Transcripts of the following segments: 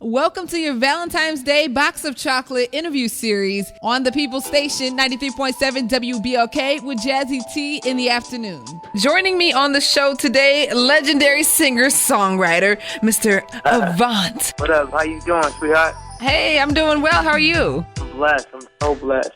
Welcome to your Valentine's Day Box of Chocolate interview series on the People's Station, 93.7 WBLK with Jazzy T in the afternoon. Joining me on the show today, legendary singer-songwriter, Mr. Avant. What up? How you doing, sweetheart? Hey, I'm doing well. How are you? I'm blessed. I'm so blessed.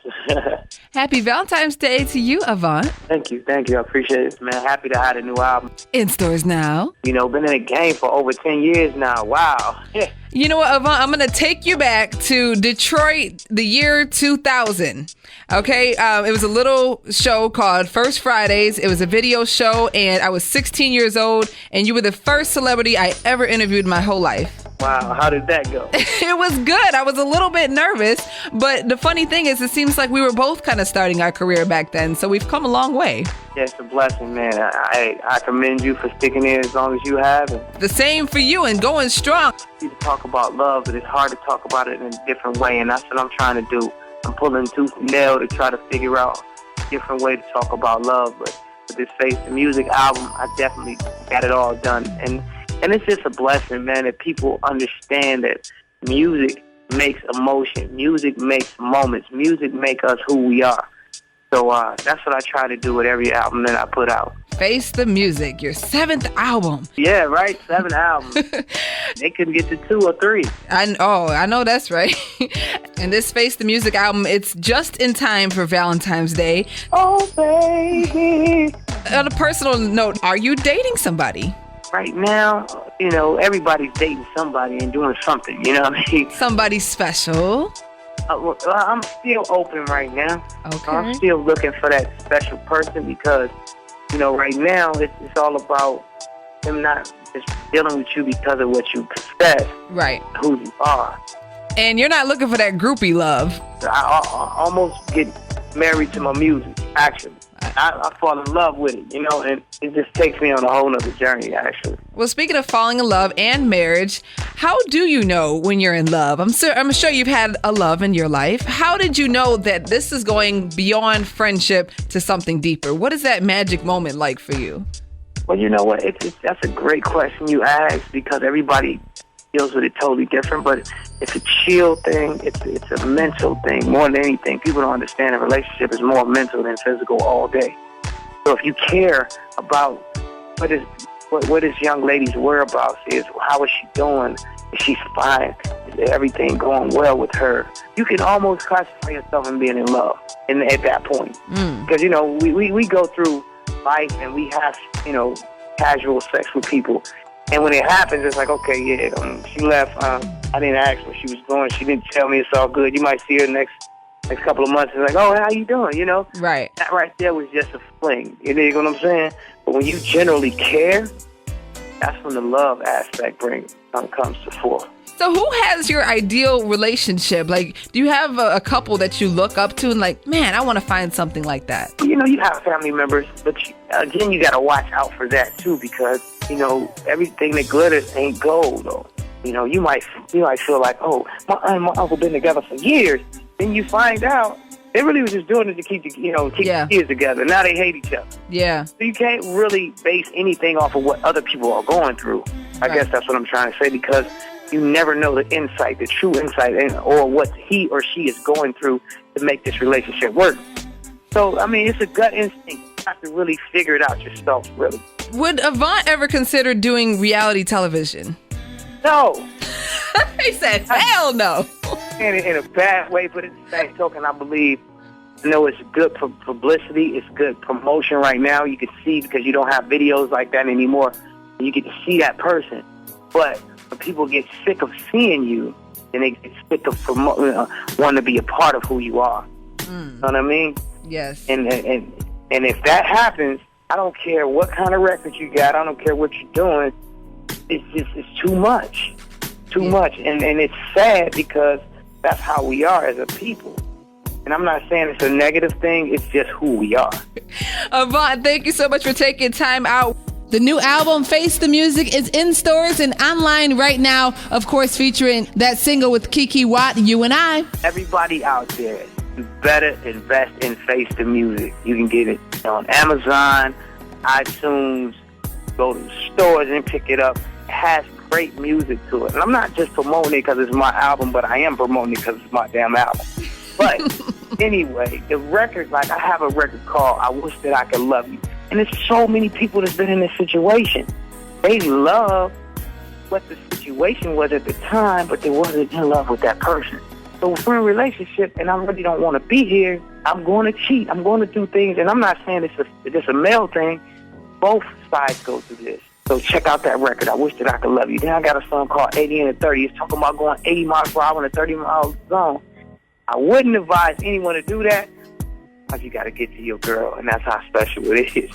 Happy Valentine's Day to you, Avant. Thank you. I appreciate it, man. Happy to have a new album. In stores now. You know, been in the game for over 10 years now. Wow. You know what, Avant? I'm going to take you back to Detroit, the year 2000. Okay, it was a little show called First Fridays. It was a video show, and I was 16 years old, and you were the first celebrity I ever interviewed in my whole life. Wow, how did that go? It was good. I was a little bit nervous, but the funny thing is, it seems like we were both kind of starting our career back then, so we've come a long way. Yeah, it's a blessing, man. I commend you for sticking in as long as you have. And the same for you and going strong. People talk about love, but it's hard to talk about it in a different way, and that's what I'm trying to do. I'm pulling tooth and nail to try to figure out a different way to talk about love, but with this Face the Music album, I definitely got it all done. And it's just a blessing, man, that people understand that music makes emotion. Music makes moments. Music makes us who we are. So that's what I try to do with every album that I put out. Face the Music, your 7th album. Yeah, right? 7 albums. They couldn't get to 2 or 3. I know that's right. And this Face the Music album, it's just in time for Valentine's Day. Oh, baby. On a personal note, are you dating somebody? Right now, you know, everybody's dating somebody and doing something, you know what I mean? Somebody special? I'm still open right now. Okay. I'm still looking for that special person because, you know, right now it's all about them not just dealing with you because of what you possess. Right. Who you are. And you're not looking for that groupie love. I almost get married to my music, actually. I fall in love with it, you know, and it just takes me on a whole nother journey, actually. Well, speaking of falling in love and marriage, how do you know when you're in love? I'm sure you've had a love in your life. How did you know that this is going beyond friendship to something deeper? What is that magic moment like for you? Well, you know what? That's a great question you asked because everybody deals with it totally different, but it's a chill thing. It's a mental thing more than anything. People don't understand a relationship is more mental than physical all day. So if you care about what this young lady's whereabouts is, how is she doing? Is she fine? Is everything going well with her? You can almost classify yourself in being in love at that point. Because, you know, we go through life and we have, you know, casual sex with people. And when it happens, it's like, okay, yeah, she left. I didn't ask where she was going. She didn't tell me. It's all good. You might see her next couple of months. It's like, oh, how you doing? You know? Right. That right there was just a fling. You know what I'm saying? But when you generally care, that's when the love aspect comes to fore. So who has your ideal relationship? Like, do you have a couple that you look up to and like, man, I want to find something like that? You know, you have family members, but again, you got to watch out for that too because, you know, everything that glitters ain't gold, though. You know, you might feel like, oh, my aunt and my uncle been together for years. Then you find out they really was just doing it to keep the kids together. Now they hate each other. Yeah. So you can't really base anything off of what other people are going through. I guess that's what I'm trying to say because you never know the insight, the true insight, or what he or she is going through to make this relationship work. So, I mean, it's a gut instinct. You have to really figure it out yourself, really. Would Avant ever consider doing reality television? No. He said, hell no. In a bad way, but at the same token, I believe, you know, it's good publicity. It's good promotion right now. You can see because you don't have videos like that anymore. You get to see that person. But when people get sick of seeing you, then they get sick of wanting to be a part of who you are. You know what I mean? Yes. And if that happens, I don't care what kind of record you got. I don't care what you're doing. It's too much. Too much. And it's sad because that's how we are as a people. And I'm not saying it's a negative thing. It's just who we are. Avant, thank you so much for taking time out. The new album, Face the Music, is in stores and online right now, of course, featuring that single with Kiki Watt, You and I. Everybody out there, you better invest in Face the Music. You can get it on Amazon, iTunes, go to the stores and pick it up. It has great music to it. And I'm not just promoting it because it's my album, but I am promoting it because it's my damn album. But anyway, the record, like I have a record called I Wish That I Could Love You. And there's so many people that's been in this situation. They love what the situation was at the time, but they wasn't in love with that person. So if we're in a relationship and I really don't want to be here, I'm going to cheat. I'm going to do things. And I'm not saying it's just a male thing. Both sides go through this. So check out that record, I Wish That I Could Love You. Then I got a song called 80 and 30. It's talking about going 80 miles per hour in a 30-mile zone. I wouldn't advise anyone to do that because you got to get to your girl, and that's how special it is.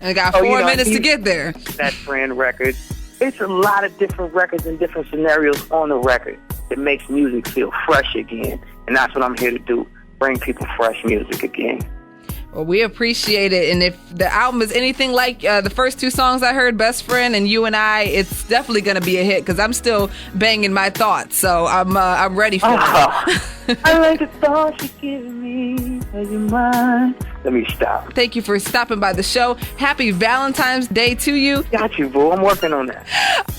And I got 4 minutes to get there. That friend record. It's a lot of different records and different scenarios on the record that makes music feel fresh again. And that's what I'm here to do, bring people fresh music again. Well, we appreciate it. And if the album is anything like the first 2 songs I heard, Best Friend and You and I, it's definitely going to be a hit because I'm still banging my thoughts. So I'm ready for it. I like the thoughts you're giving me. Are you mine? Let me stop. Thank you for stopping by the show. Happy Valentine's Day to you. Got you, boo. I'm working on that.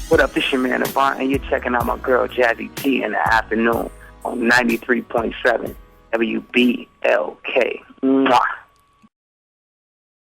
What up? This your man, Avant, and you're checking out my girl, Jazzy T, in the afternoon on 93.7 WBLK. Mwah.